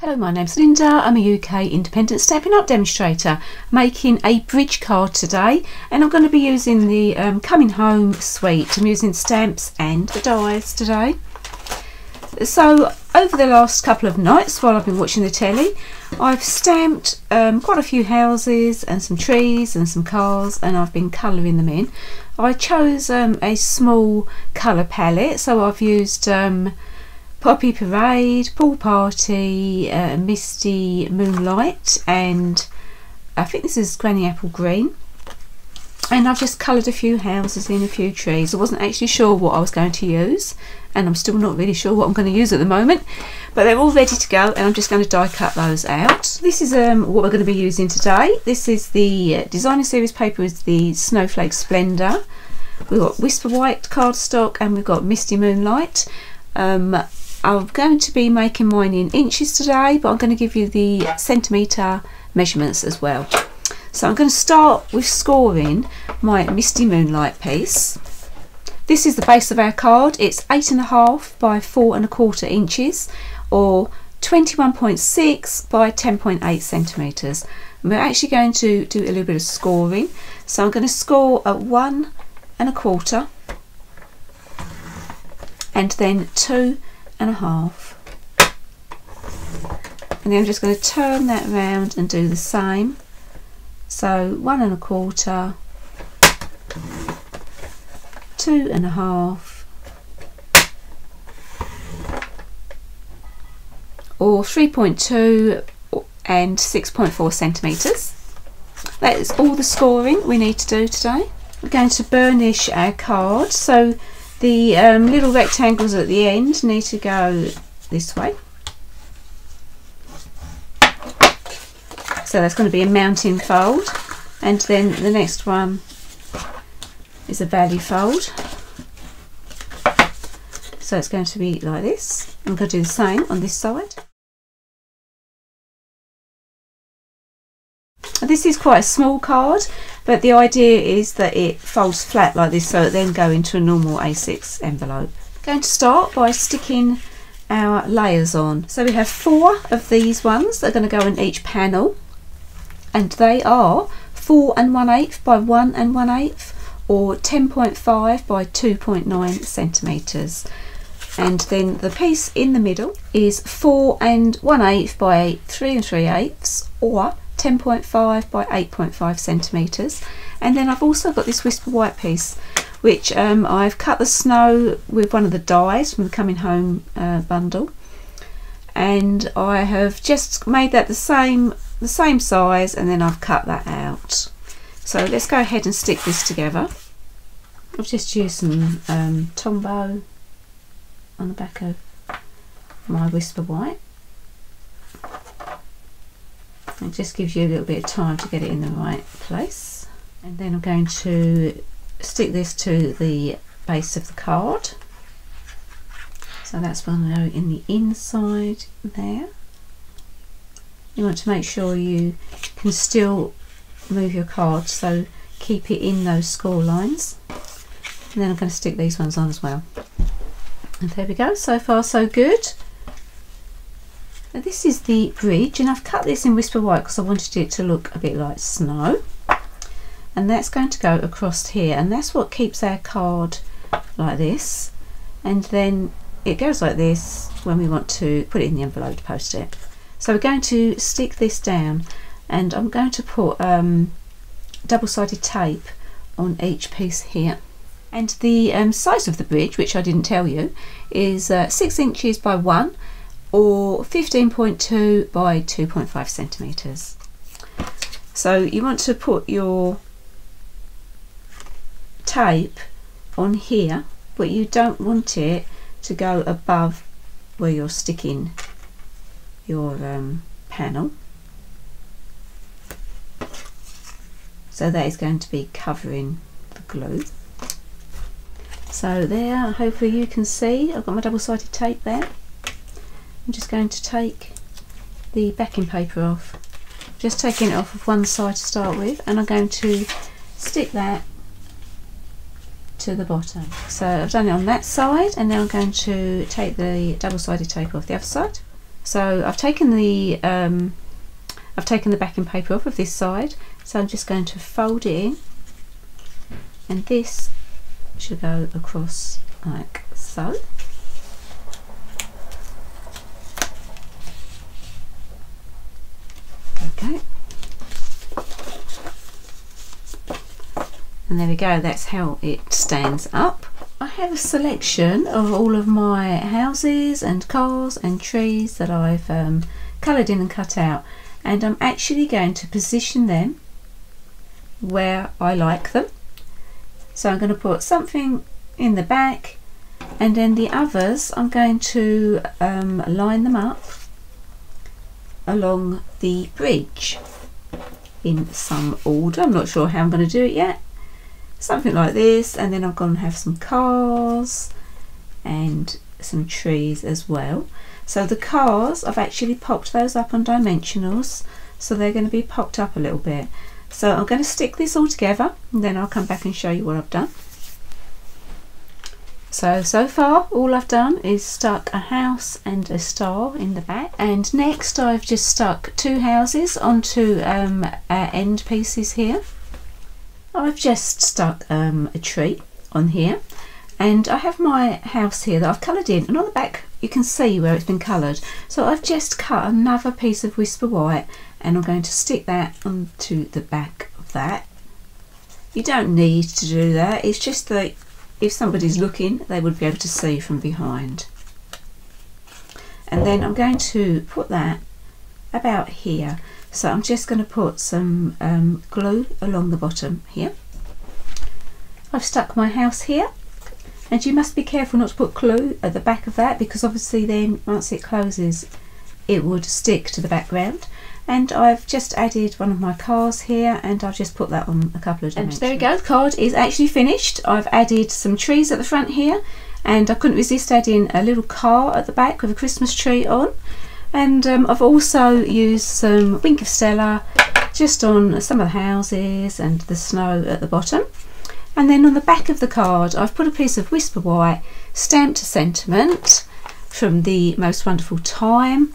Hello, my name's Linda. I'm a UK independent Stampin' Up demonstrator making a bridge card today, and I'm going to be using the Coming Home suite. I'm using stamps and the dies today. So over the last couple of nights while I've been watching the telly, I've stamped quite a few houses and some trees and some cars, and I've been colouring them in. I chose a small colour palette, so I've used Poppy Parade, Pool Party, Misty Moonlight, and I think this is Granny Apple Green. And I've just coloured a few houses in, a few trees. I wasn't actually sure what I was going to use, and I'm still not really sure what I'm going to use at the moment, but they're all ready to go, and I'm just going to die cut those out. This is what we're going to be using today. This is the designer series paper with the Snowflake Splendor. We've got Whisper White cardstock, and we've got Misty Moonlight. I'm going to be making mine in inches today, but I'm going to give you the centimetre measurements as well. So I'm going to start with scoring my Misty Moonlight piece. This is the base of our card. It's 8.5 by 4.25 inches, or 21.6 by 10.8 centimetres. And we're actually going to do a little bit of scoring. So I'm going to score at 1.25 and then 2.5, and then I'm just going to turn that round and do the same. So 1.25, 2.5, or 3.2 and 6.4 centimetres. That is all the scoring we need to do today. We're going to burnish our card, so the little rectangles at the end need to go this way. So that's going to be a mounting fold, and then the next one is a valley fold. So it's going to be like this. I'm going to do the same on this side. This is quite a small card, but the idea is that it folds flat like this, so it then go into a normal A6 envelope. Going to start by sticking our layers on. So we have 4 of these ones that are going to go in each panel, and they are 4 1/8 by 1 1/8, or 10.5 by 2.9 centimetres. And then the piece in the middle is 4 1/8 by 3 3/8, or 10.5 by 8.5 centimetres. And then I've also got this Whisper White piece, which I've cut the snow with one of the dies from the Coming Home bundle, and I have just made that the same size, and then I've cut that out. So let's go ahead and stick this together. I've just used some Tombow on the back of my Whisper White. It just gives you a little bit of time to get it in the right place. And then I'm going to stick this to the base of the card. So that's going to go in the inside there. You want to make sure you can still move your card, so keep it in those score lines. And then I'm going to stick these ones on as well. And there we go, so far so good. Now this is the bridge, and I've cut this in Whisper White because I wanted it to look a bit like snow. And that's going to go across here, and that's what keeps our card like this. And then it goes like this when we want to put it in the envelope to post it. So we're going to stick this down, and I'm going to put double-sided tape on each piece here. And the size of the bridge, which I didn't tell you, is 6 inches by 1, or 15.2 by 2.5 centimetres. So you want to put your tape on here, but you don't want it to go above where you're sticking your panel. So that is going to be covering the glue. So there, hopefully you can see, I've got my double-sided tape there. I'm just going to take the backing paper off. Just taking it off of one side to start with, and I'm going to stick that to the bottom. So I've done it on that side, and now I'm going to take the double-sided tape off the other side So I've taken the backing paper off of this side, so I'm just going to fold it in, and this should go across like so. Okay, and there we go, that's how it stands up. I have a selection of all of my houses and cars and trees that I've coloured in and cut out, and I'm actually going to position them where I like them. So I'm going to put something in the back, and then the others I'm going to line them up along the bridge in some order. I'm not sure how I'm going to do it yet. Something like this, and then I'm going to have some cars and some trees as well. So the cars, I've actually popped those up on dimensionals, so they're going to be popped up a little bit. So I'm going to stick this all together, and then I'll come back and show you what I've done. So far all I've done is stuck a house and a star in the back, and next I've just stuck two houses onto our end pieces here. I've just stuck a tree on here, and I have my house here that I've coloured in, and on the back you can see where it's been coloured. So I've just cut another piece of Whisper White, and I'm going to stick that onto the back of that. You don't need to do that, it's just that if somebody's looking they would be able to see from behind. And then I'm going to put that about here. So I'm just going to put some glue along the bottom here. I've stuck my house here, and you must be careful not to put glue at the back of that, because obviously then once it closes it would stick to the background. And I've just added one of my cars here, and I've just put that on a couple of dimensions. And there we go, the card is actually finished. I've added some trees at the front here, and I couldn't resist adding a little car at the back with a Christmas tree on. And I've also used some Wink of Stella just on some of the houses and the snow at the bottom. And then on the back of the card I've put a piece of Whisper White stamped sentiment from the Most Wonderful Time.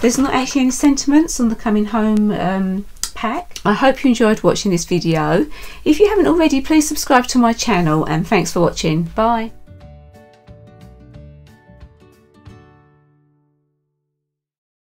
There's not actually any sentiments on the Coming Home pack. I hope you enjoyed watching this video. If you haven't already, please subscribe to my channel, and thanks for watching. Bye.